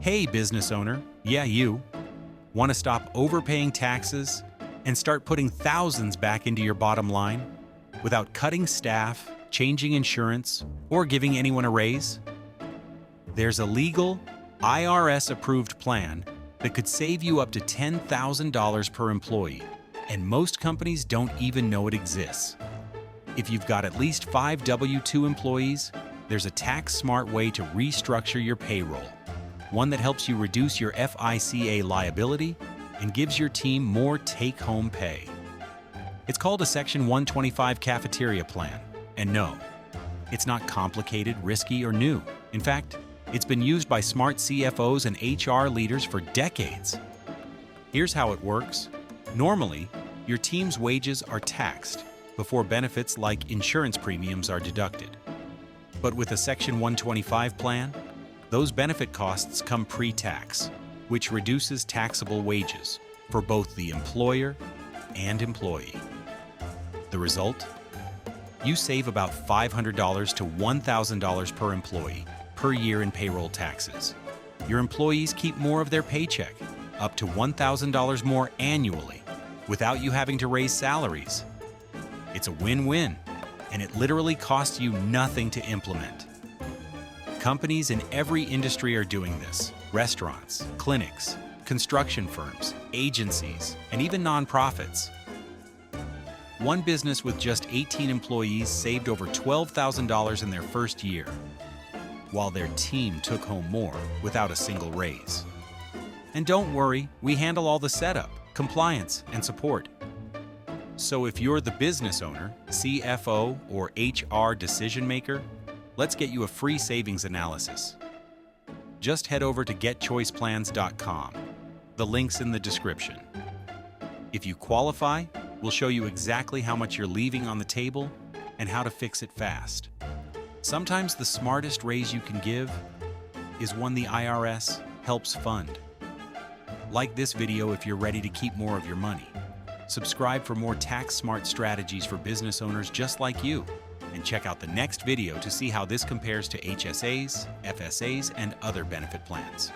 Hey, business owner, yeah, you. Want to stop overpaying taxes and start putting thousands back into your bottom line without cutting staff, changing insurance, or giving anyone a raise? There's a legal, IRS-approved plan that could save you up to $10,000 per employee, and most companies don't even know it exists. If you've got at least 5 W-2 employees, there's a tax-smart way to restructure your payroll, one that helps you reduce your FICA liability and gives your team more take-home pay. It's called a Section 125 cafeteria plan, and no, it's not complicated, risky, or new. In fact, it's been used by smart CFOs and HR leaders for decades. Here's how it works. Normally, your team's wages are taxed before benefits like insurance premiums are deducted. But with a Section 125 plan, those benefit costs come pre-tax, which reduces taxable wages for both the employer and employee. The result? You save about $500 to $1,000 per employee per year in payroll taxes. Your employees keep more of their paycheck, up to $1,000 more annually, without you having to raise salaries. It's a win-win, and it literally costs you nothing to implement. Companies in every industry are doing this: restaurants, clinics, construction firms, agencies, and even nonprofits. One business with just 18 employees saved over $12,000 in their first year, while their team took home more without a single raise. And don't worry, we handle all the setup, compliance, and support. So if you're the business owner, CFO, or HR decision maker, let's get you a free savings analysis. Just head over to getchoiceplans.com. The link's in the description. If you qualify, we'll show you exactly how much you're leaving on the table and how to fix it fast. Sometimes the smartest raise you can give is one the IRS helps fund. Like this video if you're ready to keep more of your money. Subscribe for more tax-smart strategies for business owners just like you. And check out the next video to see how this compares to HSAs, FSAs, and other benefit plans.